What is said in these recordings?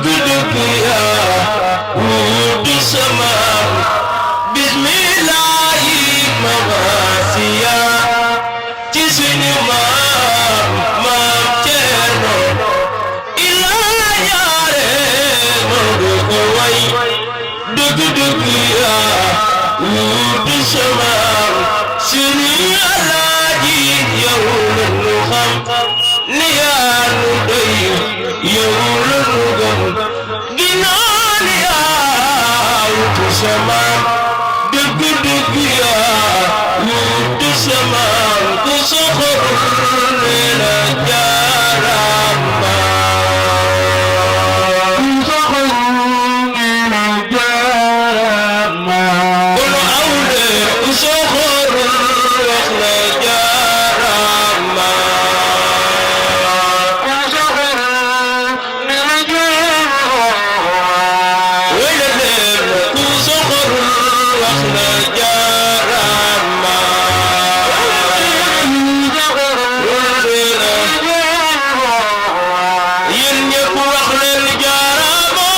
dëgg yaa wuutu sama bismillaahi mamaasiya ci suñu maam Ceerno ilaa yaare ma dugg way dëgg yaa wuutu sama suñu Alaaji yow la ñu xam ni yaa nu doy yow la nu gëm ginnaaw ni yaa wuutu sama dëgg yaa wuutu sama ku soxor ne la jaarama ku soxor ne la jaarama kono awle ku soxor wax la jaarama ku soxor ne la jaarama wele leen ku soxor wax la jaarama yéen ñëpp wax leen jaarama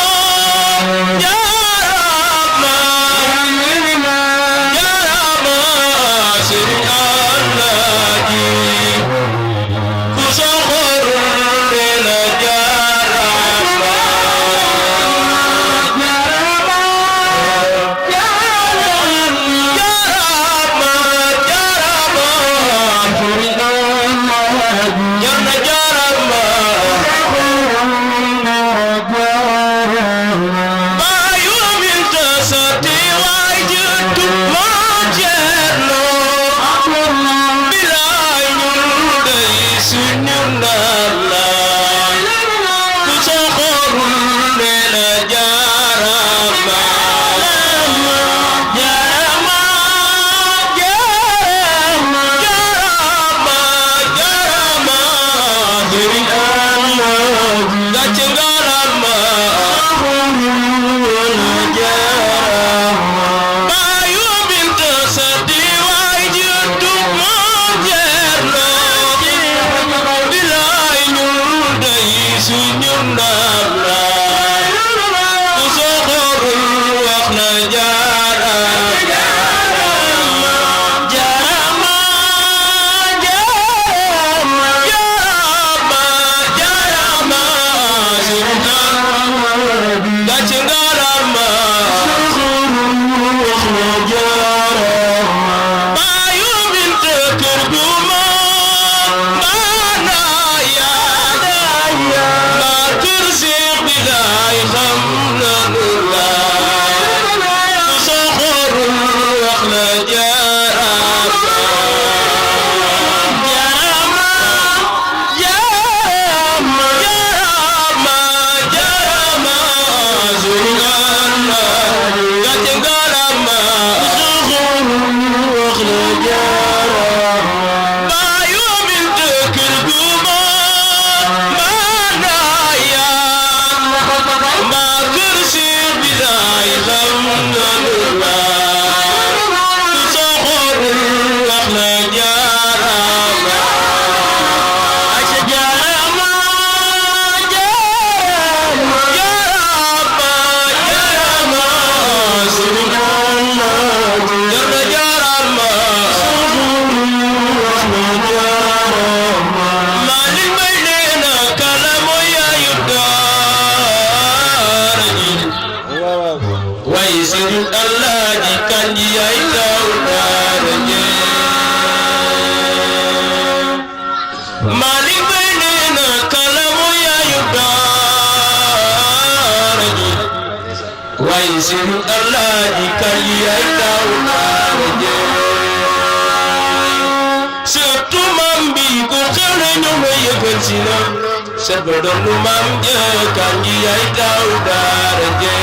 jaarama jaarama Sëriñ Alaaji ku soxor ne la jaarama Sëriñ Alaaji kan yaay taw taaraje surtout maam bi ko xewle ñu ma yëgal si na set ba doon lu maam ja kan yaay taw taaraje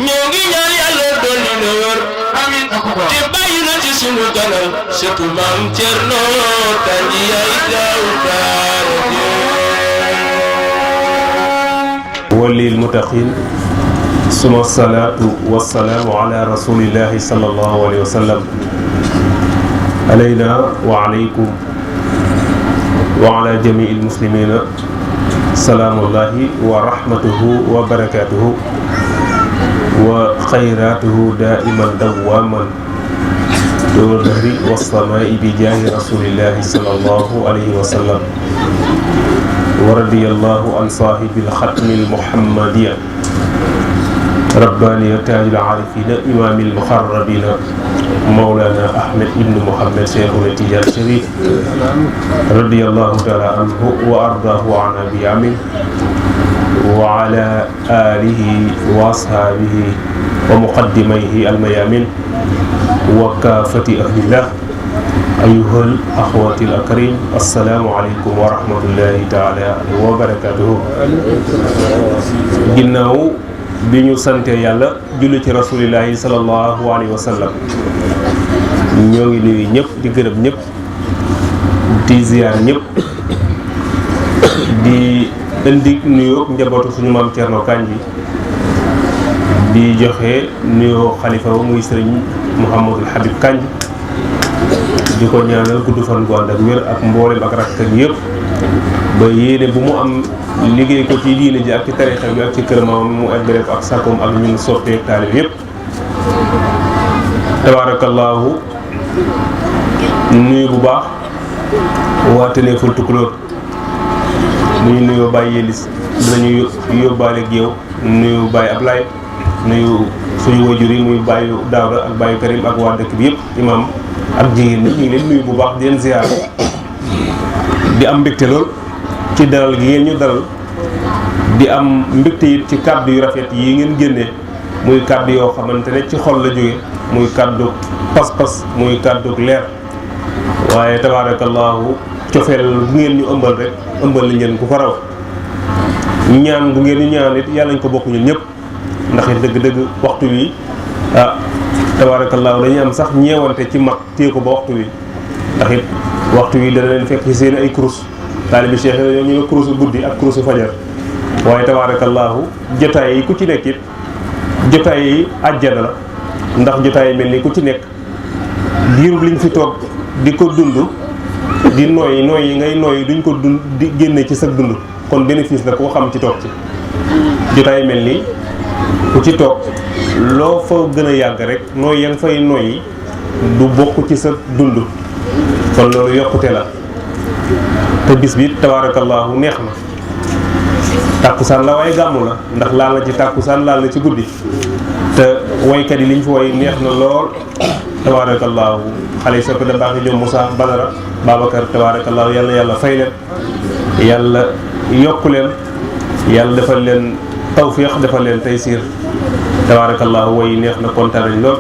ñoo ngi ñaan Yàlla dolli na wër amiin te bàyyi na ci sunu kanam surtout maam Cerno kan yaay taw taaraje walil muttaqin suma salaatu wassalaamu ala rasulillahi sallallahu alayhi wa sallam alayna wa alaykum wa ala jamii almuslimina salaamullahi wa rahmatuhu wa barakatuhu wa xayratuhu daiman dawaman dool dahri wassamai bi jaahi rasulillahi sallallahu alayhi wa sallam wa radiyallahu an saahibil xatmil muhammadiya rabbaniya taajil aarifina imaamil muxarrabina mawlana ahmed ibn muhammad cheikhuna tijaan sharif radiyallahu taala anhu wa ardaahu an abi amin wa ala alihi wa ashaabihi wa muqaddimayhi almayamin wa kaafati ahlillah ayyuhal axwatil akrim assalaamu aleykum wa rahmatullahi taala wa barakatuhu. Ginnaaw bi ñu sante yàlla julli ci rasulillahi sallallahu alayhi wa sallam, ñoo ngi nuyu ñëpp di gërëm ñëpp di ziyaar ñëpp di indi nuyoo njabootu suñu maam Thierno Kandji di joxe nuyoo xalifa ba muy sëriñ Mouhamadul Habib Kandji di ko ñaanal gudd fan gu ànd ak wér ak mboolem ak rakkam yëpp ba yéene bu mu am liggéey ko ci diine ji ak ci tarixa bi ak ci kër maam mu eggale ko ak sakkoom ak ñun soppeek taalib yëpp. Tabaarakallaahu nuyu bu baax waa Ténéful Tukulóor bu ñu nuyoo Baye Yélis dinañu yóbbaale ak yow nuyu Baye Ablaye nuyu suñu wajur yi muy Baye Daawda ak Baye Karim ak waa dëkk bi yëpp imam ak jigéen ñi ñu ngi leen nuyu bu baax di leen ziar di am mbégte lool ci dalal gi ngeen ñu dalal di am mbégte it ci kàddu yu rafet yi ngeen génnee muy kàddu yoo xamante ne ci xol la jóge muy kàddu pas-pas muy kàddu leer waaye tabaarakallaahu cofeel bu ngeen ñu ëmbal rek ëmbal li ngeen ku ko raw ñaan bu ngeen ñu ñaan it yàlla ñu ko bokk ñun ñëpp ndax it dëgg-dëgg waxtu wi tabaarakallaahu dañuy am sax ñeewante ci mag téye ko ba waxtu wi ndax it waxtu wi dana leen fekk ci seen ay kurus taalibi cheikh yi ñu ne kurusu guddi ak kurusu fajar waaye tabaarakallaahu jotaay yi ku ci nekk it jotaay yi àjjana la ndax jotaay yi mel ni ku ci nekk diirub liñ fi toog di ko dund di nooy yi ngay nooy duñ ko dund di génne ci sa dund kon bénéfice la koo xam ci toog ci jotaay mel ni ku ci toog loo fa gën a yàgg rek nooy ya nga fay nooy du bokk ci sa dund kon loolu yokkute la te bis bi tabaarakallaahu neex na tàkkusaan la waaye gàmmu la ndax laal na ci tàkkusaan laal na ci guddi te waykat yi liñ fi way neex na lool tabaarakallaahu xale yi soppi da baax yi ñoom Moussa Badara Babacar tabaarakallaahu yàlla yàlla fay leen yàlla yokku leen yàlla defal leen tawfiix defal leen taysiir tabaarakallaahu way neex na kontaan nañ lool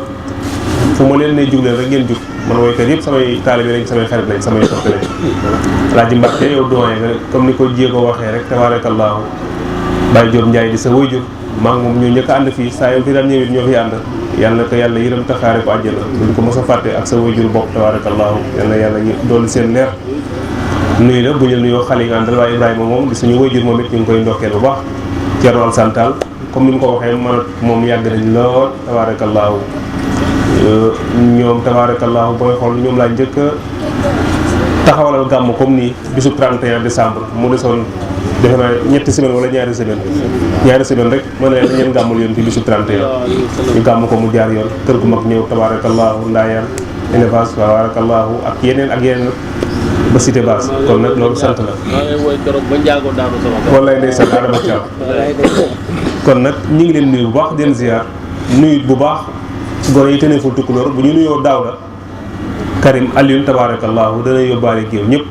fu ma leen ne jug leen rek ngeen jug man woykat yëpp samay taalibe lañ samay xarit lañ samay soppe lañ Alaaji Mbàkke yow doyen nga comme ni ko jéego waxee rek tabaarakallaahu Baye Diop Ndiaye di sa waajur maa ngi moom ñoo njëkk a ànd fii saa yoo fi daan ñëwit ñoo fi ànd yàlla na ko yàlla yërëm taxaare ko àjjana duñ ko mos a fàtte ak sa waajur bopp tabaarakallaahu yàlla yàlla doolu seen leer nuyu la bu ñu nuyoo xale yi nga àndal waaye Ibrahima moom di suñu waajur moom it ñu ngi koy ndokkeel bu baax Thierno Alassane Tall comme ni mu ko waxee man moom yàgg nañ lool tabaarakallaahu ñoom tabaarakallaahu booy xool ñoom laa njëkk taxawalal gàmm comme nii bisu 31 décembre mu desoon defe naa ñetti semaine wala ñaari semaine rek mën na ñeen gàmmul yoon ci bisu 31 ñu gàmm ko mu jaar yoon kër gu mag ñëw tabaarakallaahu ndaayaan élevage tabaarakallaahu ak yeneen ba cité base kon nag loolu sant la wallaay ndeysaan Adama Thiam kon nag ñu ngi leen nuyu bu baax den ziar nuyu bu baax gone yi Ténéful Tukulóor bu ñu nuyoo Daawda Karim Alioune tabaarakallaahu dana yóbbaale géew ñëpp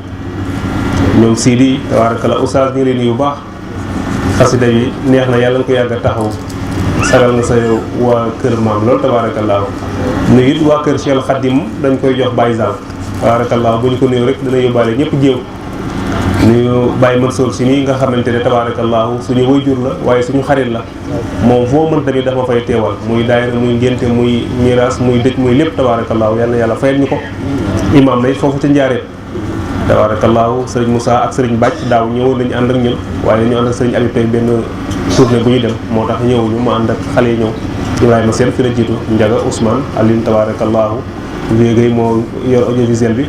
ñoom Sidi tabaarakallaahu oustaz ñu ngi leen nuyu bu baax xasida bi neex na yàlla nga ko yàgg a taxaw sagal nga sa waa kër maam loolu tabaarakallaahu nuyu it waa kër Cheikh Khadim dañ koy jox Baye Zal tabaarakallaahu bu ñu ko nuyu rek dana yóbbaale ñëpp géew nuyu Baye Mansour si nii nga xamante ne tabaarakallaahu suñu wayjur la waaye suñu xarit la moom foo mën tamit dafa fay teewal muy daayira muy ngénte muy miraas muy dëj muy lépp tabaarakallaahu yal na yàlla fayal ñu ko imaam na it foofu ca njaareem tabaarakallaahu sëriñ Moussa ak sëriñ Bàcc daaw ñëwoon nañu ànd ak ñun waaye ñu ànd ak sëriñ Habib tey benn tournée bu ñu dem moo tax ñëwuñu ma ànd ak xale yi ñëw Ibrahima Sène fi la jiitu Ndiaga Ousmane Aline tabaarakallaahu léegi moo yor audiovisuel bi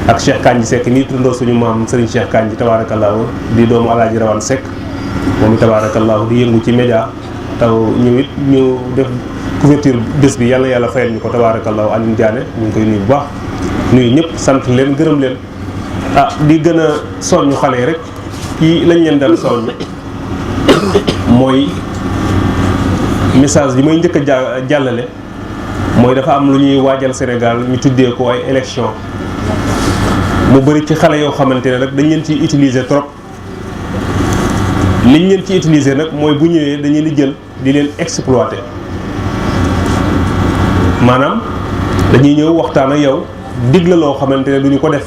ak Cheikh Kandji Seck nii turandoo suñu maam Serigne Cheikh Kandji tabaarakallaahu di doomu Alaaji Rawane Seck moom tabaarakallaahu di yëngu ci média taw ñu it ñu def couverture bés bi yàlla fayal ñu ko tabaarakallaahu Alioune Diané ñu ngi koy nuyu bu baax nuyu ñëpp sant leen gërëm leen di gën a soññu xale yi rek ci lañ leen dal soññ mooy message bi may njëkk a jàllale mooy dafa am lu ñuy waajal Sénégal ñu tuddee ko ay élection mu bëri ci xale yoo xamante ne rek dañ leen ciy utiliser trop liñ leen ci utiliser nag mooy bu ñëwee dañuy di jël di leen exploiter maanaam dañuy ñëw waxtaan ak yow dig la loo xamante ne duñu ko def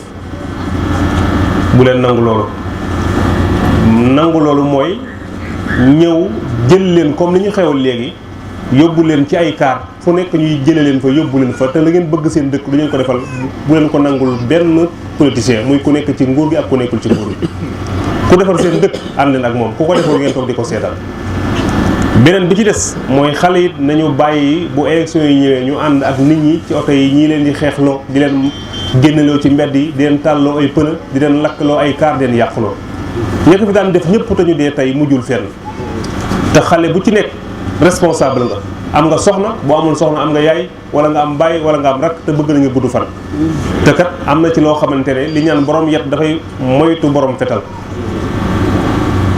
bu leen nangu loolu mooy ñëw jël leen comme ni ñu xewal léegi yóbbu leen ci ay kaar fu nekk ñuy jële leen fa yóbbu leen fa te la ngeen bëgg seen dëkk du ngeen ko defal bu leen ko nangul benn politicien muy ku nekk ci nguur gi ak ku nekkul ci nguur gi ku defar seen dëkk ànd leen ak moom ku ko defal ngeen toog di ko seetal. beneen bi ci des mooy xale it nañu bàyyi bu élection yi ñëwee ñu ànd ak nit ñi ci oto yi ñii leen di xeexloo di leen génneloo ci mbedd yi di leen tàlloo ay pneu di leen lakkaloo ay kaar di leen yàquloo ña ko fi daan def ñëpp te ñu dee tey mujjul fenn te xale bu ci nekk responsable nga am nga soxna boo amul soxna am nga yaay wala nga am baay wala nga am rakk te bëgg nañu gudd fan te kat am na ci loo xamante ne li ñaan borom yet dafay moytu borom fetal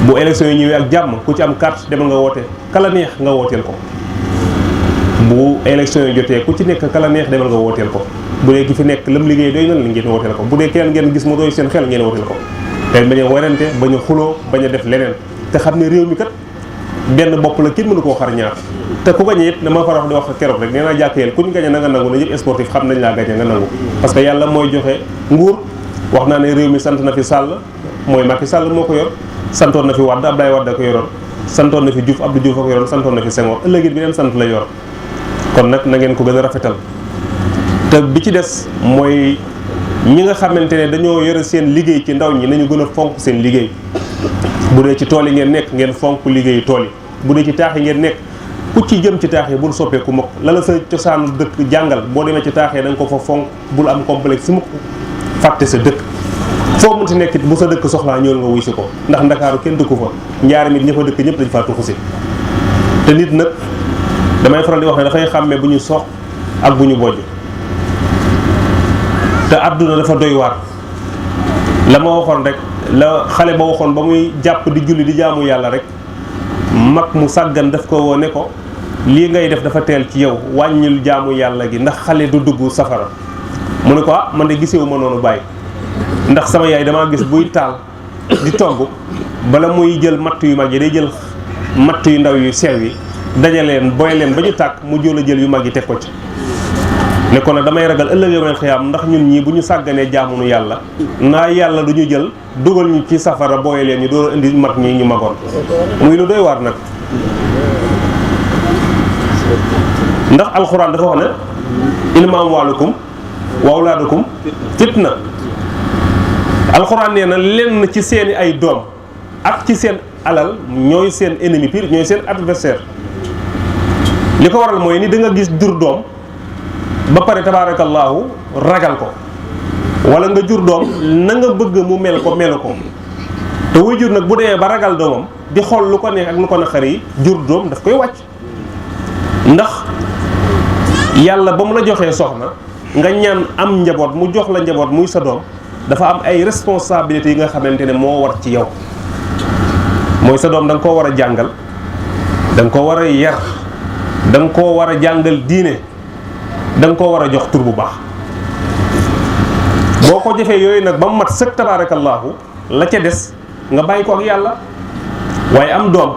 bu élection yi ñëwee ak jàmm ku ci am carte demal nga woote kala neex nga wooteel ko bu élection yi jotee ku ci nekk kala neex demal nga wooteel ko bu dee ki fi nekk lam liggéey doy na la ngeen wooteel ko bu dee keneen ngeen gis mu doy seen xel ngeen wooteel ko te bañ a werante bañ a xuloo bañ a def leneen te xam ne réew mi kat benn bopp la kenn mënu koo xar ñaar te ku gañe it dama farax di wax keroog rek nee naa jàkk yéen kuñ gañe na nga nangu na ñëpp sportif xam nañ laa gañe nga nangu parce que yàlla mooy joxe nguur wax naa ne réew mi sant na fi Sall mooy Macky Sall moo ko yor santoon na fi Wade Abdoulaye Wade ko yoroon santoon na fi Diouf Abdou Diouf ko yoroon santoon na fi Senghor ëllëg it beneen sant la yor kon nag na ngeen ko gën a rafetal te bi ci des mooy ñi nga xamante ne dañoo yore seen liggéey ci ndaw ñi nañu gën a fonk seen liggéey bu dee ci tool yi ngeen nekk ngeen fonk liggéeyu tool yi bu dee ci taax yi ngeen nekk ku ci jëm ci taax yi bul soppeeku mukk la la sa cosaanu dëkk jàngal boo demee ci taax yi da nga ko fa fonk bul am complexe si mukk fàtte sa dëkk foo mënti nekk it bu sa dëkk soxlaa ñëwal nga wuy si ko ndax ndakaaru kenn dëkku fa njaari mit ña fa dëkk ñëpp dañ faa tuxu si te nit nag damay faral di wax ne dafay xàmmee bu ñu sox ak bu ñu bojj te àdduna dafa doy waar la ma waxoon rek la xale ba waxoon ba muy jàpp di julli di jaamu yàlla rek mag mu sàggan daf ko woo ne ko lii ngay def dafa teel ci yow wàññil jaamu yàlla gi ndax xale du dugg safara mu ne ko man de gisewu ma noonu bàyyi ndax sama yaay damaa gis buy taal di togg bala muy jël matt yu mag yi day jël matt yu ndaw yu sew yi dajaleen boy leen ba ñu tàkk mu jël a jël yu mag yi teg ko ci ne ko nag damay ragal ëllëg yow xiyaam ndax ñun ñii bu ñu sàgganee jaamunu yàlla naa yàlla du ñu jël dugal ñu ci safara booye leen ñu door indi mag ñi ñu magoon muy lu doy waar nag ndax alxuraan dafa wax ne innamaa amwaalukum wa awlaadukum fitna alxuraan nee na lenn ci seeni ay doom ak ci seen alal ñooy seen ennemi pire ñooy seen adversaire li ko waral mooy ni da nga gis jur doom ba pare tabaarakallaahu ragal ko wala nga jur doom na nga bëgg mu mel ko melu ko te wuy jur nag bu demee ba ragal doomam di xool lu ko neex ak lu ko naqari yi jur doom daf koy wàcc ndax yàlla ba mu la joxee soxna nga ñaan am njaboot mu jox la njaboot muy sa doom dafa am ay responsabilités yi nga xamante ne moo war ci yow mooy sa doom da nga koo war a jàngal da nga koo war a yar da nga koo war a jàngal diine da nga koo war a jox tur bu baax boo ko jëfee yooyu nag ba mu mat sëkk tabaarakallaahu la ca des nga bàyyi ko ak yàlla waaye am doom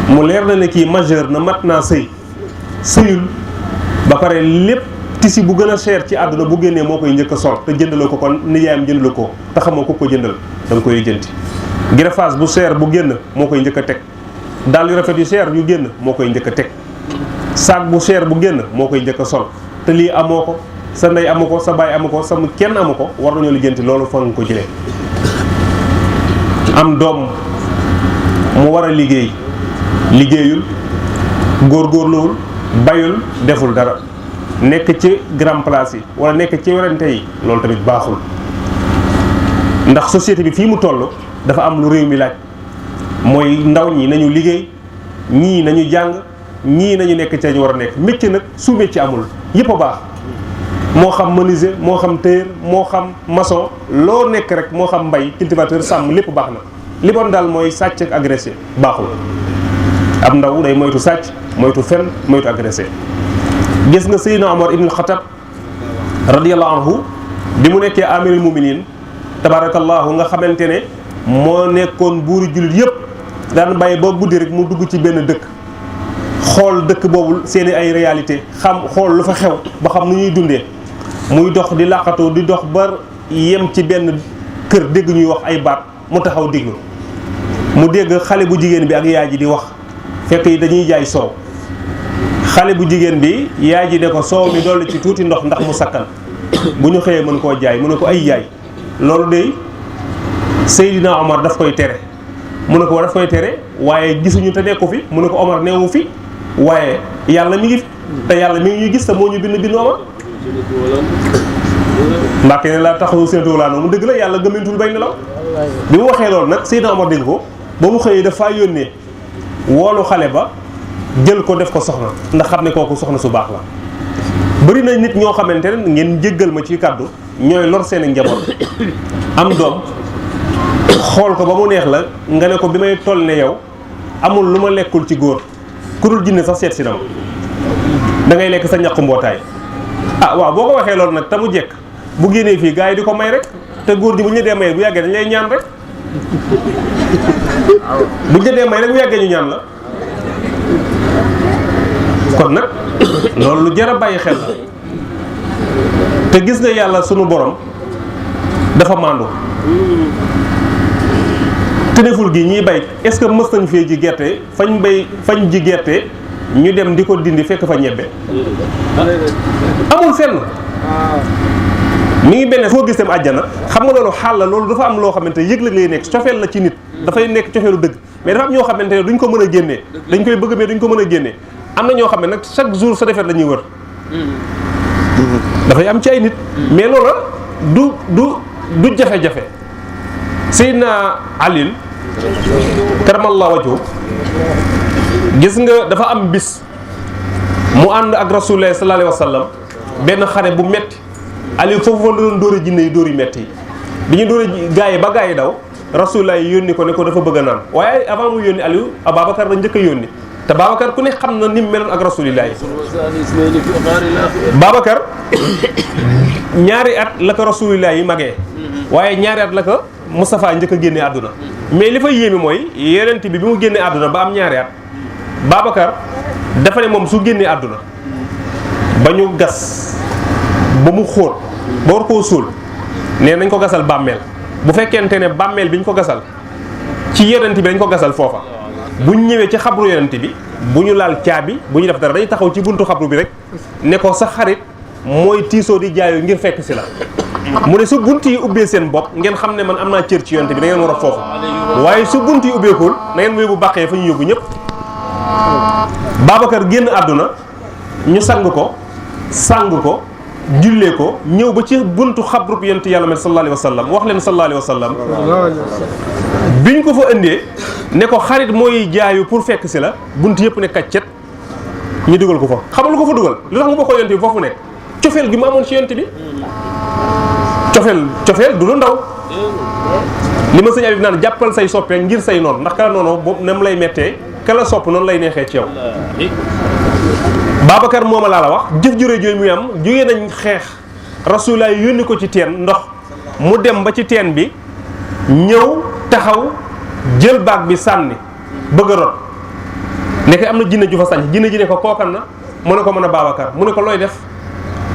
mu leer na ne kii majeur na mat naa sëyul ba pare lépp tisi bu gën a cher ci àdduna bu génnee moo koy njëkk a sol te jëndaloo ko kon nijaayam jëndaloo ko te xamoo ko jëndal da nga koy jënti greffage bu cher bu génn moo koy njëkk a teg dàll yu rafet yu cher yu génn moo koy njëkk a teg sac bu cher bu génn moo koy njëkk a sol te lii amoo ko sa ndey amu ko sa baay amu ko sa kenn amu ko war nañoo lijjanti loolu fa nga ko jëlee am doom mu war a liggéeyul góorgóorluwul bayul deful dara nekk ci grand place yi wala nekk ci werante yi loolu tamit baaxul ndax société bi fii mu toll dafa am lu réew mi laaj mooy ndaw ñi nañu liggéey, ñii nañu jàng, ñii nañu nekk ca ñu war a nekk. métier nag su métier amul yëpp a baax, moo xam menuisier moo xam tailleur moo xam maçon, loo nekk rek moo xam mbay cultivateur sàmm lépp baax na. li bon daal mooy sàcc ak agressé baaxul. ab ndaw day moytu sàcc, moytu fen, moytu agressé. gis nga Seydina Omar ibn al-Khattab radiyallahu anhu bi mu nekkee amirul muminin tabarakallahu nga xamante ne moo nekkoon buuru jullit yëpp, daan bàyyi ba guddi rek mu dugg ci benn dëkk, xool dëkk boobu seeni ay réalité, xam xool lu fa xew ba xam nu ñuy dundee. muy dox di làqatoo di dox ba yem ci benn kër dégg ñuy wax ay baat, mu taxaw déglu. mu dégg xale bu jigéen bi ak yaay ji di wax, fekk yi dañuy jaay soow. xale bu jigéen bi yaay ji ne ko soow mi dolli ci tuuti ndox ndax mu sakkan, bu ñu xëyee mën koo jaay. mu ne ko ay yaay loolu de Seydina Omar daf koy tere. mu ne ko daf koy tere waaye gisuñu te nekku fi. mu ne ko Omar neewu fi waaye yàlla mi ngi fi te yàlla mi ngi ñuy gis te moo ñu bind Omar. Mbàkke ne laa taxawu seen toolaanoo mu dëgg la yàlla gëmintul bay nelaw. bi mu waxee loolu nag Seydina Omar dégg ko ba mu xëyee dafa yónnee woolu xale ba jël ko def ko soxna, ndax xam ne kooku soxna su baax la. bëri na nit ñoo xamante ne ngeen jéggal ma ci kàddu ñooy lor seen njaboot. am doom xool ko ba mu neex la nga ne ko bi may toll ne yow amul lu ma lekkul ci góor, ku dul jinne sax seet si na ma, da ngay lekk sa ñaqu mbootaay. ah waaw boo ko waxee loolu nag te mu jekk bu génnee fii gars yi di ko may rek, te góor ji bu ñu la dee may bu yàggee dañ lay ñaan rek. bu ñu la dee may rek bu yàggee ñu ñaan la. kon nag loolu lu jar a bàyyi xel la. te gis nga yàlla sunu borom dafa màndu. Ténéful gi ñiy bay est-ce que mës nañ fee ji gerte fañ ji gerte ñu dem di ko dindi fekk fa ñebbe amul fenn. mi ngi benn foo gis dem àjjana. xam nga loolu xaal la, loolu dafa am loo xamante yëg la lay nekk, cofeel la ci nit, dafay nekk cofeelu dëgg. mais dafa am ñoo xamante ne duñ ko mën a génnee, dañ koy bëgg mais duñ ko mën a génnee. am na ñoo xam ne nag chaque jour sa defet la ñuy wër. dafay am ci ay nit. mais loola du jafe-jafe. Seydina Ali karamallahu wajhu gis nga dafa am bis mu ànd ak Rasulullah sallallahu alayhi wa sallam benn xare bu metti. Ali foofu fa doon dóori jinne yi dóor yu metti yi bi ñu dóori gaa yi ba gaa yi daw, Rasulullah yi yónni ko ne ko dafa bëgg a naan. waaye avant mu yónni Aliou Ababacar la njëkk a yónni, te Babacar ku ne xam na ni mu meloon ak Rasulullah yi. Babacar ñaari at la ko Rasulullah yi magee, waaye ñaari at la ko Moustapha njëkk a génne àdduna. mais li fa yéeme mooy yonent bi mu génnee àdduna ba am ñaari at, Babacar dafa ne moom su génnee àdduna ba ñu gas ba mu xóot ba war koo suul, nee nañ ko gasal bàmmeel. bu fekkente ne bàmmeel bi ñu ko gasal ci yonent bi dañ ko gasal foofa, bu ñu ñëwee ci xabru yonent bi bu ñu laal caabi, bu ñu def dara dañuy taxaw ci buntu xabru bi rek ne ko sa xarit mooy tiisoo di jaayoo ngir fekk si la. mu ne su bunt yi ubbee seen bopp ngeen xam ne man am naa cër ci yonent bi da ngeen war a foofu, waaye su bunt yi ubbeekul na ngeen mu yóbbu bàqee fa ñu yóbbu ñëpp. Babacar génn àdduna ñu sang ko jullee ko, ñëw ba ci buntu xabrub yonent yàlla met sallallahu alayhi wa sallam. wax leen sallallahu alayhi wa sallam biñ ko fa indee ne ko xarit mooy jaayu pour fekk si la, bunt yëpp ne kaccet ñu dugal ko fa. xamal ko fa dugal lu tax mu bokkoo yonent bi foofu nekk cofeel gi mu amoon ci yonent bi. cofeel du lu ndaw. li ma sëñ Abib naan jàppal say soppee ngir say noonu, ndax kala noonu boobu na mu lay mettee kala sopp noonu lay neexee ci yow. Babacar mooma laa la wax jëf jure jooy muy am, jógee nañ xeex Rasulullah yónni ko ci teen ndox, mu dem ba ci teen bi ñëw taxaw jël baag bi sànni bëgg a rot. nekk am na jinne ju fa sànni, jinne ji ne ko kookan na, mu ne ko mën a Babacar, mu ne ko looy def,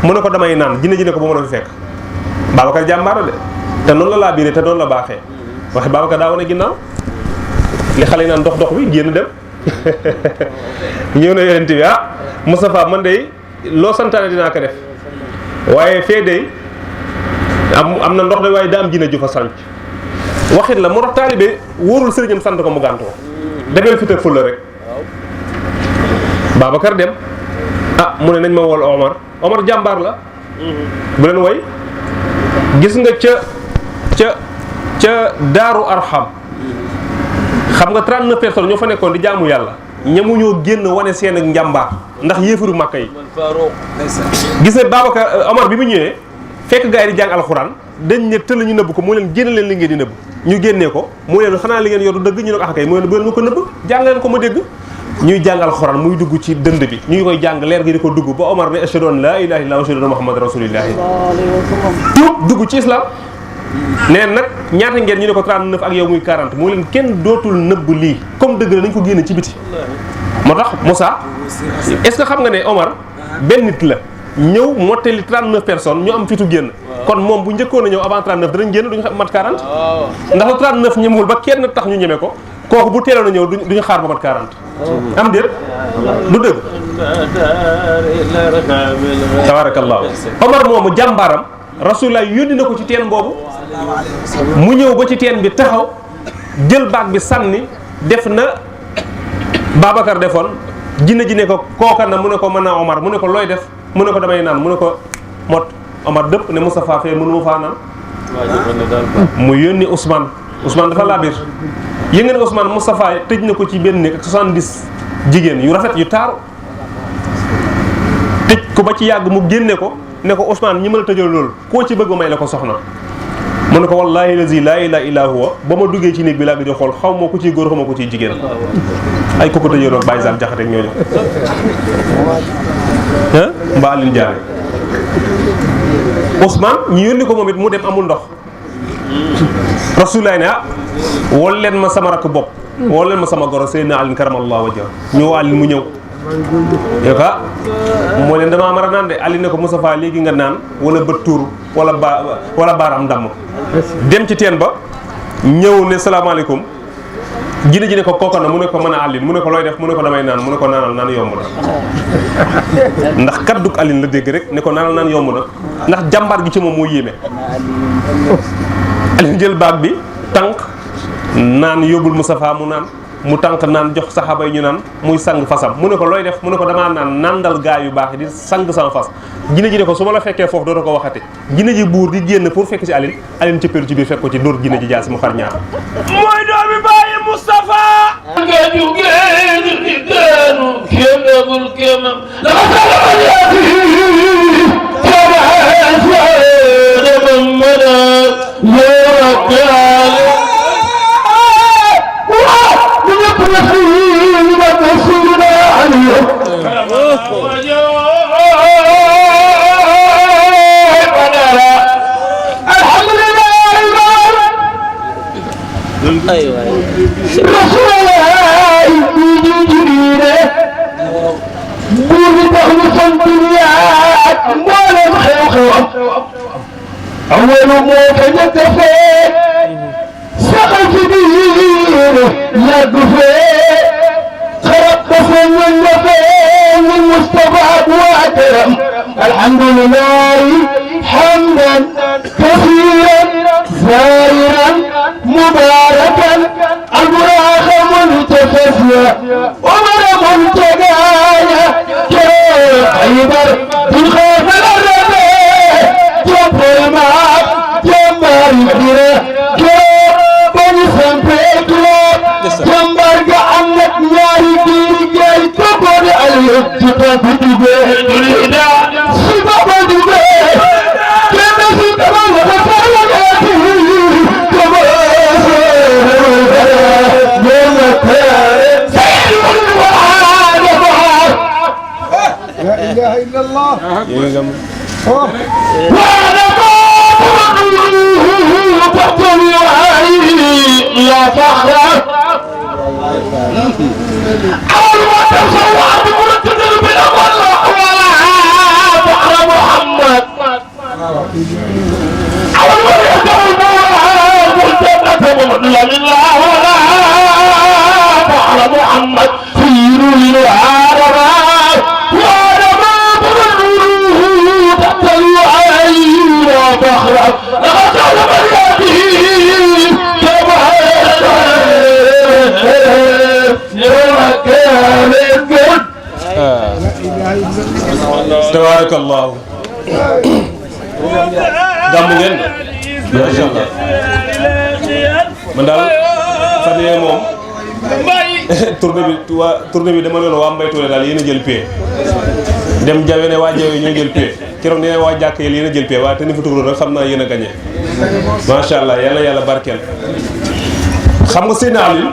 mu ne ko damay naan, jinne ji ne ko ba mën a fi fekk. Babacar jàmbaara de te noonu la laa biiree te noonu la baaxee, waxe Babacar daa wane ginnaaw li xale yi naan dox bi génn dem. ñëw na yonent bi Moustapha man de loo santaane dinaa ko def, waaye fee de am na ndox de waaye daa am jinne ju fa sànc. waxit la moo tax taalibe wóorul sëriñam sant ko mu gàntoo, demeel fi tëg ful la rek. Babacar dem mu ne nañ ma wool Omar jàmbaar la bu leen woy. gis nga ca daaru arxam xam nga 39 personnes ñoo fa nekkoon di jaamu yàlla ñamuñoo génn wane seen ak njàmbaar ndax yéefaru Makka yi. gis nga Babacar Omar bi mu ñëwee fekk gars yi di jàng alxuraan dañ ne tëll ñu nëbb ko mu leen génn leen li ngeen di nëbb ñu génnee ko mu leen xanaa li ngeen yor du dëgg ñu ne ko ah kay mu leen bu leen ma ko nëbb jàng leen ko ma dégg. ñuy jàng alxuraan muy dugg ci dënd bi ñu ngi koy jàng leer gi di ko dugg ba Omar ne ashhadu an laa ilaaha illallaah wa ashhadu anna Muhammadan rasuulullaah tuub dugg ci islam. neen nag ñaata ngeen ñu ne ko 39 ak yow muy 40 moo leen kenn dootul nëbb lii comme dëgg la nañ ko génne ci biti. moo tax Moussa est-ce que xam nga ne Omar benn nit la ñëw mottali 39 personnes ñu am fitu génn. kon moom bu njëkkoon a ñëw avant 39 danañ génn duñu mat 40. ndax la 39 ñemewul ba kenn tax ñu ñeme ko kooku bu teeloon a ñëw duñu xaar ba mat 40. am déet du dëgg. tabaarakallaahu Omar moomu jàmbaaram Rasulullah yónni na ko ci teen boobu mu ñëw ba ci teen bi taxaw jël baag bi sànni def na Babacar defoon jinne ji ne ko kooka na mu ne ko mën naa Omar mu ne ko looy def mu ne ko damay naan mu ne ko mot Omar dëpp ne Moustapha fee mënu ma faa naan mu yónni Ousmane dafa laa biir yënga ne Ousmane Moustapha tëj na ko ci benn néeg ak 70 jigéen yu rafet yu taaru tëj ko ba ci yàgg mu génne ko ne ko Ousmane ñi ma la tëjal loolu koo ci bëgg may la ko soxna mu ne ko wallaahi lazi laa ilaaha illaa huwa ba ma duggee ci néeg bi laa gëj a xool xaw ma ko ciy góor xaw ma ko ciy jigéen ay kooku tëjaloon Baye Sall Jaxate ak ñooñu mbaa Aline Diané Ousmane ñu yónni ko moom it mu dem amul ndox Rasulullah ne wol leen ma sama rakk bopp wol leen ma sama goro Seydina Aline karamallahu wajhahu ñu Aline mu ñëw yow ka moo leen damaa mar a naan de Aline ne ko Moustapha léegi nga naan wala bët tuur wala baaraam damm dem ci teen ba ñëw ne salaamaaleykum jinne ji ne ko kooka na mu ne ko mën a Aline mu ne ko looy def mu ne ko damay naan mu ne ko naanal naan yomb na ndax kadduk Aline la dégg rek ne ko naanal naan yomb na ndax jàmbaar gi ci moom moo yéeme Aline jël baag bi tànk naan yóbbul Moustapha mu naan mu tànk naan jox saxaaba yi ñu naan muy sang fasam mu ne ko looy def mu ne ko damaa naan nandal gaa yu baax di sang sama fas jinne ji ne ko su ma la fekkee foofu dootoo ko waxati jinne ji buur di génn pour fekk ci Aline cëppeelu ci biir fekk ko ci dóor jinne ji jaasi mu xar ñaar mooy doomi bàyyi Moustapha nga jugee di deenu kéemagul kéemam dafa salamal yaati demam mën a yow ak yàlla أول موت يتفق سقط بيه يقفل خرق فن النفين المصطفى وأكرم الحمد لله حمدا كثيرا زائرا مباركا المراخ منتفزا ومر منتقايا كيبر بالخوف الربيع جب المعب جمار الحيرة بني سنبيكلا جمبر قعنك ناري ديري جاي كبر عليك جباب دبي دولينا سباب دبي كما سباب وخفايا كما لا إله إلا الله وأنا تحتمي وعيني لا فخر أول ما تصورت مرتد بلا والله ولا فخر محمد أول ما يدعو مرتد لا لله ولا فخر محمد خير العالم وأنا ما بروح تحتمي وعيني لا فخر لقد علم اليتيم كما tabarakallahu gàmmu ngeen macha allah man daal fan yee moom tournée bi dama leen waa Mbaye Touré daal yéen a jël pie dem jawe ne waa jawe ñoo jël pie keroog nee waa jàkk yi yéen a jël pie waaye te ni fa tuur rek xam naa yéen a gagné macha allah yàlla barkeel. xam nga seen Aliou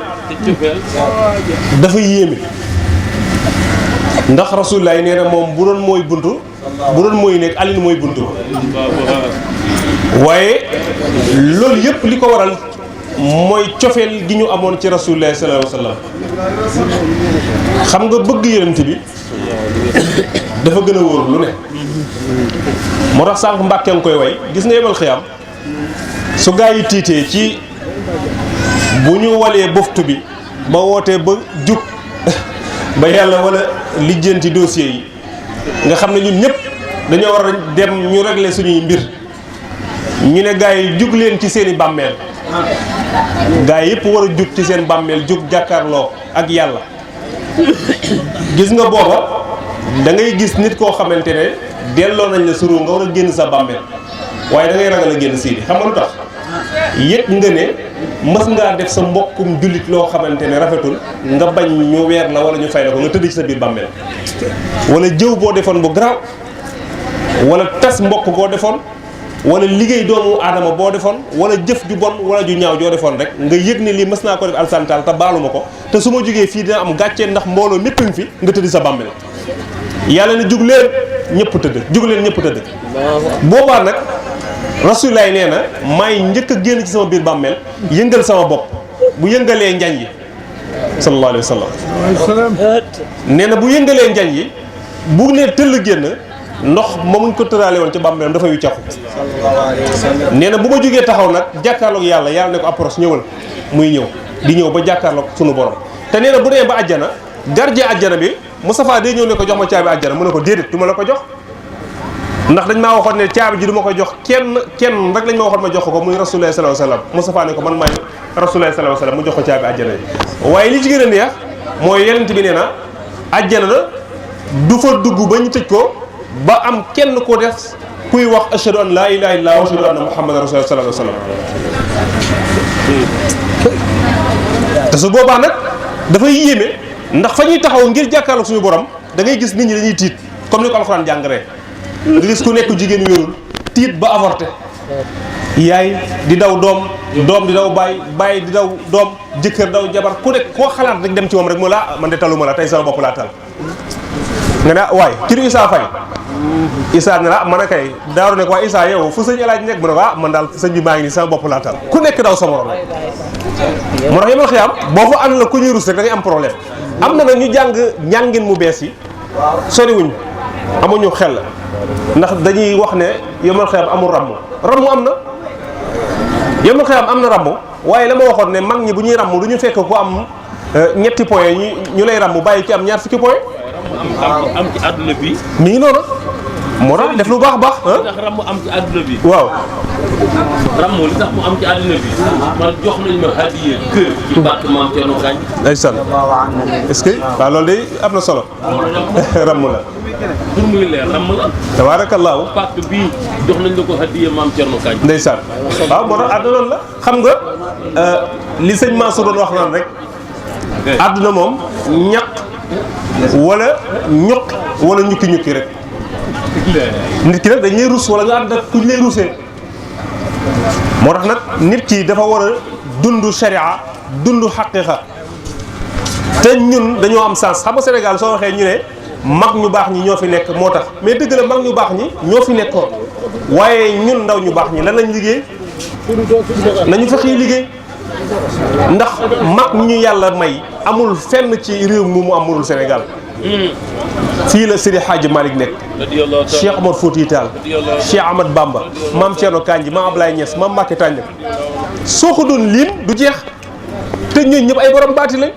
dafa yéeme ndax rasulullah nee na moom bu doon mooy buntu bu doon mooy nekk Aliou mooy buntu waaye loolu yëpp li ko waral mooy cofeel gi ñu amoon ci rasulullah sallallahu alayhi wasallam. xam nga bëgg yonent bi dafa gën a wóor lu ne moo tax sànq Mbàkke nga koy way gis nga yemal xiyam su gaa yi tiitee ci bu ñu walee boftu bi ba wootee ba jug ba yàlla wala lijjanti dossier yi nga xam ne ñun ñëpp dañoo war a dem ñu régler suñuy mbir ñu ne gaa yi jug leen ci seeni bàmmeel gaa yi yëpp war a jug ci seen bàmmeel jug jàkkaarloo ak yàlla. gis nga booba da ngay gis nit koo xamante ne delloo nañ la suru nga war a génn sa bàmmeel waaye da ngay ragal a génn siidi xam nga lu tax yëg nga ne mës ngaa def sa mbokkum jullit loo xamante ne rafetul nga bañ ñu weer la wala ñu fay la ko nga tëdd ci sa biir bàmmeel wala jëw boo defoon bu garaaw wala tas mbokk boo defoon wala liggéey doomu aadama boo defoon wala jëf ju bon wala ju ñaaw joo defoon rek nga yëg ne lii mës naa ko def alsantal te baaluma ko te su ma jógee fii dina am gàccee ndax mbooloo mépp fi nga tëdd sa bàmmeel yàlla ne jug leen ñëpp tëdd jug leen ñëpp tëdd boobaa nag Rasulullah nee na maay njëkk a génn ci sama biir bàmmeel yëngal sama bopp bu yëngalee njañ yi sallallahu alayhi wa sallam nee na bu yëngalee njañ yi bu ne tëll génn ndox ma muñ ko tëraale woon ci bàmmeelam dafay wiccaxu nee na bu ma jógee taxaw nag jàkkaarloog yàlla ne ko approche ñëwal muy ñëw di ñëw ba jàkkaarloog sunu borom te nee na bu demee ba àjjana gardien àjjana bi Moustapha day ñëw ne ko jox ma caabi àjjana mu ne ko déedéet du ma la ko jox ndax dañ maa waxoon ne caabi ji du ma ko jox kenn rek lañ ma waxoon ma jox ko muy Rasulullah sallallahu alayhi wasallam Moustapha ne ko man maay Rasulullah sallallahu alayhi wasallam mu jox ko caabi àjjana yi waaye li ci gën a neex mooy yenent bi nee na àjjana la du fa dugg ba ñu tëj ko ba am kenn ko def kuy wax ashhadu an laa ilaaha illallaah wa ashhadu anna muhammadan rasulullah sallallahu alayhi wasallam te su boobaa nag dafay yéeme ndax fa ñuy taxaw ngir jàkkaarloog suñu borom da ngay gis nit ñi dañuy tiit comme ni ko alxuraan jàngaree nga gis ku nekk jigéen wérul tiit ba avorté yaay di daw doom di daw baay di daw doom jëkkër daw jabar ku nekk koo xalaat rek dem ci moom rek mu la man de taluma la tey sama bopp laa tal nga ne waay ci du Issa Faye Issa ne la man a kay daaru ne ko waa Issa yow fu sëñ Alaaji nekk mu ne ko man daal sëñ bi maa ngi nii sama bopp laa tal ku nekk daw sa morom moo tax yemal xiyaam boo fa ànd la ku ñuy rus rek da ngay am problème am na nag ñu jàng njàngin mu bees yi soriwuñ amuñu xel ndax dañuy wax ne yemal xiyaam amul ramm am na yemal xiyaam am na ramm waaye la ma waxoon ne mag ñi bu ñuy ramm du ñu fekk ku am ñetti point ñu lay ramm bàyyi ci am ñaar fukki point am ci àdduna bi. mi ngi noonu moo tax def lu baax baax. li tax ram mu am ci àdduna bi. waaw. ram li tax mu am ci àdduna bi. man jox nañ ma hadiya kër. ci barke maam Thierno Gagne. ndeysaan est-ce que waaw loolu de am na solo. ram la. pour muy leer ram la. tabaarakallaahu. pàcc bii jox nañ la ko hadiya maam Thierno Gagne. ndeysaan waaw moo tax àdduna loolu la xam nga li sëñ Mansour doon wax naan rek. àdduna moom ñaq. wala ñuq wala ñukki rek nit ki nag dañ lay rus wala nga ànd ak kuñ lay rusee moo tax nag nit ki dafa war a dund sharia dund xaqiqa te ñun dañoo am sens xam nga Sénégal soo waxee ñu ne mag ñu baax ñi ñoo fi nekk moo tax mais dëgg la mag ñu baax ñi ñoo fi nekkoon waaye ñun ndaw ñu baax ñi lan lañ liggéey nañu fexe liggéey ndax mag ñi ñu yàlla may amul fenn ci réew mi mu amulul Sénégal fii la Seydi Hadji Malick nekk Cheikh Omar Fouti Tall Cheikh Ahmad Bamba maam Thierno Kandji maam Ablaye Niass maam Mbacké Tànja soo ko doon lim du jeex te ñooñu ñëpp ay borom baati lañ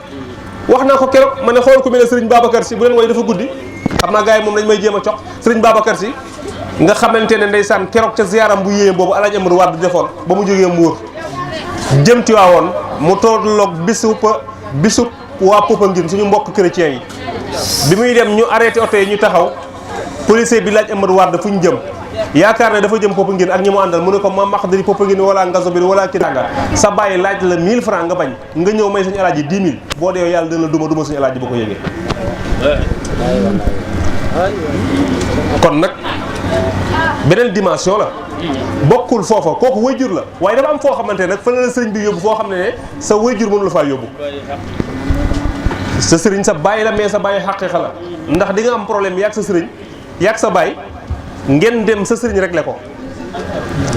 wax naa ko keroog ma ne xool ku mel ne Serigne Babacar Sy bu leen woy dafa guddi xam naa gars yi moom dañ may jéem a cox Serigne Babacar Sy nga xamante ne ndeysaan keroog ca ziaram bu yéeme boobu Alaaji Amadou Wade defoon ba mu jógee Mbuur jëm Tiwaawoon mu tolloog bisub waa Popenguine suñu mbokk chrétiens yi bi muy dem ñu arrêté oto yi ñu taxaw policier bi laaj Amadou Wade fu ñu jëm yaakaar ne dafa jëm Popenguine ak ñi mu àndal mu ne ko ma maxdari Popenguine wala Ngazobil wala Kidanga sa bàyyi laaj la 1000 francs nga bañ nga ñëw may suñu alaaji 10 000 boo dee yàlla dina la duma suñu alaaji ba ko yëgee. kon nag beneen dimension la bokkul foofa kooku wayjur la waaye dafa am foo xamante ne nag fa la sëriñ bi yóbbu foo xam ne sa wayjur mënu la faa yóbbu. sa sëriñ sa bàyyi la mais sa bàyyi xaqiiqa la ndax di nga am problème yaag sa sëriñ yaag sa bàyyi ngeen dem sa sëriñ réglé ko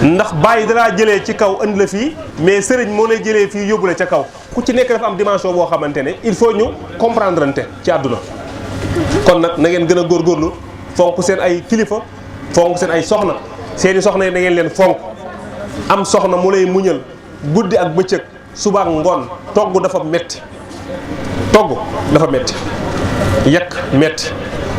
ndax bàyyi dalaa jëlee ci kaw andi la fii mais sëriñ moo lay jëlee fii yóbbu la ca kaw ku ci nekk dafa am dimension boo xamante ne il faut ñu comprendre ante ci àdduna. kon nag na ngeen gën a góorgóorlu fonk seen ay kilifa fonk seen ay soxna seeni soxna yi na ngeen leen fonk am soxna mu lay muñal guddi ak bëccëg suba ak ngoon togg dafa metti togg dafa metti yekk metti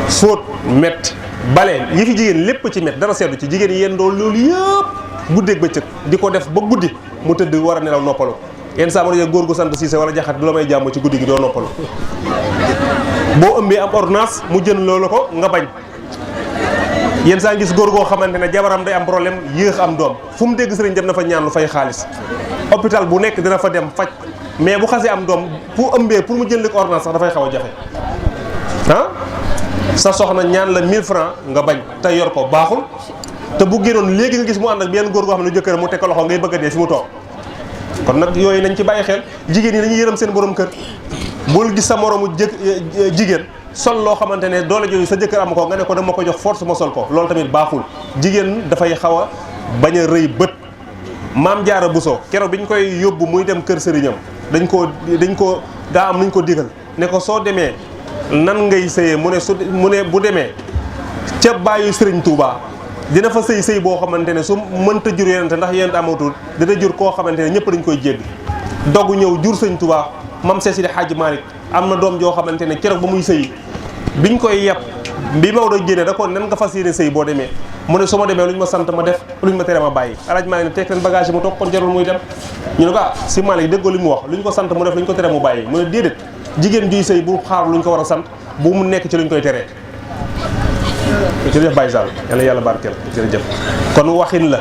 fóot metti bale yi fi jigéen lépp ci metti dara seddu ci jigéen yi yéen doon loolu yëpp guddeeg bëccëg di ko def ba guddi mu tëdd war a nelaw noppalu yenn saa ma ne góor gu sant Siise wala jaxat du la may jàmm ci guddi gi doo noppalu boo ëmbee am ordonnance mu jën loolu ko nga bañ yenn saa gis góor goo xamante ne jabaram day am problème yéex am doom fu mu dégg sëriñ dem na fa ñaan lu fay xaalis hôpital bu nekk dina fa dem faj mais bu xasee am doom pour ëmbee pour mu jënd ko ordonnance sax dafay xaw a jafe ah sa soxna ñaan la 1000 francs nga bañ te yor ko baaxul te bu génnoon léegi nga gis mu ànd ak benn góor goo xam ne jëkkër mu teg ko loxo ngay bëgg a dee fi mu toog kon nag yooyu nañ ci bàyyi xel jigéen ñi dañuy yërëm seen borom kër bul gis sa moromu jigéen sol loo xamante ne doole jooju sa jëkkër am ko nga ne ko dama ko jox force ma sol ko loolu tamit baaxul jigéen dafay xaw a bañ a rëy bët maam Jaara Buso keroog bi ñu koy yóbbu muy dem kër sëriñam dañ ko daa am nuñ ko digal ne ko soo demee nan ngay sëyee mu ne bu demee ca bàyyi sëriñ Touba dina fa sëy boo xamante ne su mënta jur yonente ndax yonente amatul dina jur koo xamante ne ñëpp dañ koy jéggi dogg ñëw jur sëriñ Touba mam Seex Sidi Hadji Malick am na doom joo xamante ne keroog ba muy sëy biñ koy yeb bi Maodo génne da ko nan nga fas yéene sëy boo demee mu ne su ma demee lu ñu ma sant ma def lu ñu ma tere ma bàyyi Alaaji Malick ne teg leen bagage yi mu toog kon jarul muy dem ñu ne ko si Malick déggoo li mu wax lu ñu ko sant mu def lu ñu ko tere mu bàyyi mu ne déedéet jigéen juy sëy bu xaar lu ñu ko war a sant bu mu nekk ci lu ñu koy teree jërëjëf Baye Sall yàlla yàlla barkeel jërëjëf kon waxin la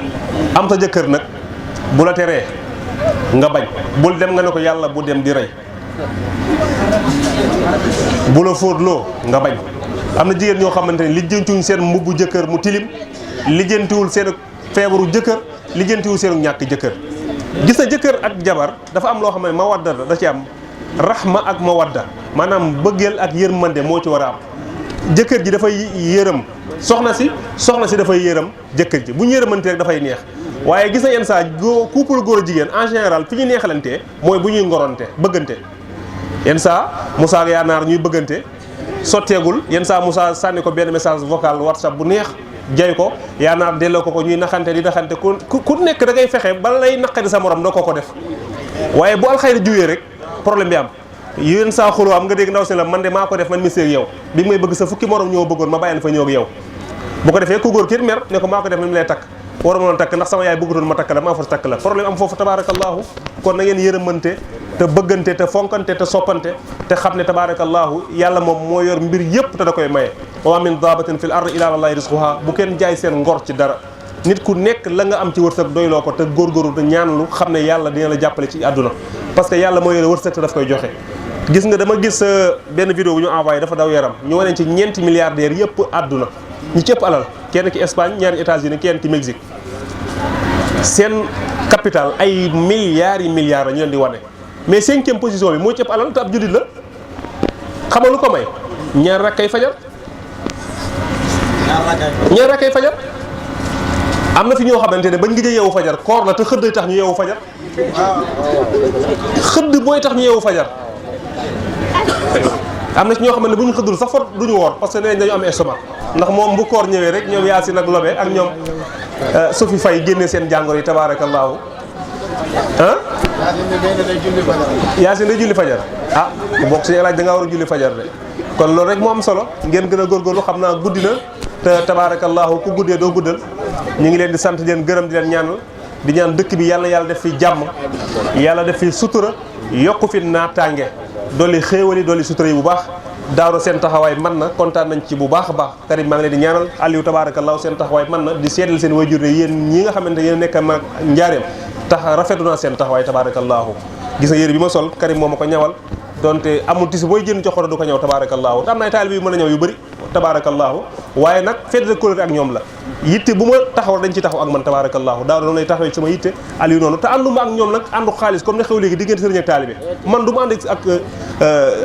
am sa jëkkër nag bu la teree nga bañ bul dem nga ne ko yàlla bu dem di rey bu la fóotloo nga bañ am na jigéen ñoo xamante ne lijjantiwuñ seen mbubbu jëkkër mu tilim lijjantiwul seen feebaru jëkkër lijjantiwul seen ñàkk jëkkër gis na jëkkër ak jabar dafa am loo xam ne mawadda da ci am rahma ak mawadda maanaam bëggeel ak yërmande moo ci war a am jëkkër ji dafay yërëm soxna si dafay yërëm jëkkër ji bu ñu yërëmante rek dafay neex waaye gis na yenn saa couple góor a jigéen en général fi ñu neexalantee mooy bu ñuy ngoronte bëggante yenn saa Moussa ak Yaanaar ñuy bëggante sotteegul yenn saa Moussa sànni ko benn message vocal WhatsApp bu neex jay ko Yaanaar delloo ko ñuy naxante di naxante ku nekk da ngay fexe ba lay naqari sa morom doo ko def waaye bu alxayri juyee rek problème bi am yéen saa xuloo am nga dégg ndaw si la man de maa ko def man mi seeg yow bi may bëgg sa fukki morom ñoo bëggoon ma bàyyi fa ñëw ak yow bu ko defee ku góor kii mer ne ko maa ko def man mi lay takk war ma takk ndax sama yaay bëggutoon ma takk la maa fa takk la problème am foofu tabaarakallaahu kon na ngeen yërëmante te bëggante te fonkante te soppante te xam ne tabaarakallaahu yàlla moom moo yor mbir yëpp te da koy maye wa min daabatin fil ardi illa allahi rizquha bu kenn jaay seen ngor ci dara nit ku nekk la nga am ci wërsëg doyloo ko te góorgóorlu te ñaanlu xam ne yàlla dina la jàppale ci àdduna parce que yàlla moo yore wërsëg te daf koy joxe gis nga dama gis benn vidéo bu ñu envoyé dafa daw yaram ñu wane ci ñeenti milliardaires yëpp àdduna ñi ci ëpp alal kenn ki Espagne ñaari États-Unis kenn ki Mexique seen capital ay milliards yi milliards la ñu leen di wane mais 5e position bi moo ci ëpp alal te ab jullit la xamal lu ko may ñaar rakkay fajar am na fi ñoo xamante ne bañ ngi yeewu fajar koor la te xëdd tax ñu yeewu fajar xëdd mooy tax ñu yeewu fajar am na ci ñoo xamante ne bu ñu xëddul sax fot duñu woor parce que nee dañu am estomac ndax moom bu koor ñëwee rek ñoom Yaasin ak Lobe ak ñoom Sofi Faye génne seen jàngoro yi tabaarakallaahu Yaasin day julli fajar ah ku bokk si laaj da ngaa war a julli fajar de kon loolu rek moo am solo ngeen gën a góorgóorlu xam naa guddi na te tabaarakallaahu ku guddee doo guddal ñu ngi leen di sant di leen gërëm di leen ñaanal di ñaan dëkk bi yàlla def fi jàmm yàlla def fi sutura yokku fi naataange dolli xéewali dolli sutura yi bu baax Daaro seen taxawaay man na kontaan nañ ci bu baax a baax Karim maa ngi leen di ñaanal Aliou tabaarakallaahu seen taxawaay man na di seedal seen waajur ne yéen ñi nga xamante yéen nekk mag njaareem tax rafetlu naa seen taxawaay tabaarakallaahu gis nga yére bi ma sol Karim moo ma ko ñawal donte amul tisi booy jënd ci xoro du ko ñëw tabaarakallaahu te am na ay taalibe yu mën a ñëw yu bëri tabaarakallaahu waaye nag fête de couleur ak ñoom la yitte bu ma taxaw dañ ci taxaw ak man tabaarakallaahu daaw noonu lay taxawee sama yitte Aliou noonu te ànduma ak ñoom nag àndu xaalis comme ne xew léegi diggante sëriñ ak taalibe man du ma ànd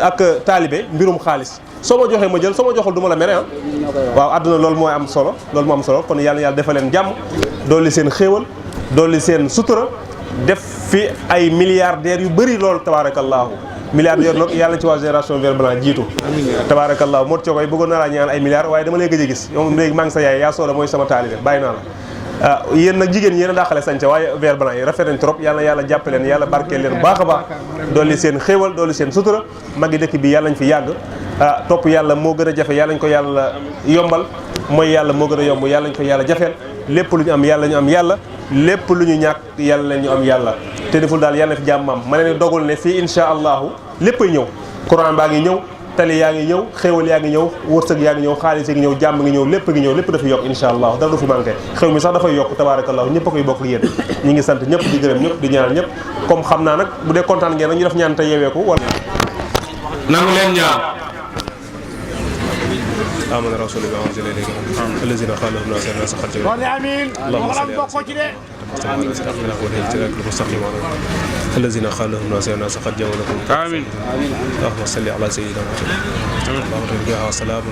ak taalibe mbirum xaalis soo ma joxee ma jël soo ma joxul du ma la mere ah waaw àdduna loolu mooy am solo loolu moo am solo kon yàlla defal leen jàmm dolli seen xéewal dolli seen sutura def fi ay milliardaires yu bëri loolu tabaarakallaahu milliardaires nag yàlla ci waa génération vert blanc jiitu tabaarakallaahu moo cookoy bëggoon naa laa ñaan ay milliards waaye dama lay gëj a gis yow léegi maa ngi sa yaay yaa sooda mooy sama taalibe bàyyi naa la yéen nag jigéen yéen a daaxale sañca waaye vert blanc yi rafet nañ trop yàlla jàppe leen yàlla barkeel leen baax a baax dolli seen xéewal dolli seen sutura magi dëkk bi yàlla nañ fi yàgg topp yàlla moo gën a jafe yàlla nañ ko yàlla yombal mooy yàlla moo gën a yomb yàlla nañ ko yàlla jafeel lépp lu ñu am yàlla ñu am yàlla lépp lu ñu ñàkk yàlla ñu am yàlla te deful daal yàlla na fi jàmm am ma ne dogul ne fii insha allahu léppay ñëw courant baa ngi ñëw tali yaa ngi ñëw xéewal yaa ngi ñëw wërsëg yaa ngi ñëw xaalis yi ngi ñëw jàmm ngi ñëw lépp ngi ñëw lépp dafa yokk insha allahu dara du fi manqué xew mi sax dafay yokk tabarakallahu ñëpp a koy bokk yéen ñi ngi sant ñëpp di gërëm ñëpp di ñaanal ñëpp comme xam naa nag bu dee kontaan ngeen nag ñu def ñaan te yeeweeku wala nangu leen ñaan آمن رسول الله وأنزل إليك الذين قال لهم الناس الناس قد جمعوا آمين اللهم صل الذين قال لهم الناس قد جمعوا لكم آمين اللهم صل على سيدنا محمد اللهم صل على سلام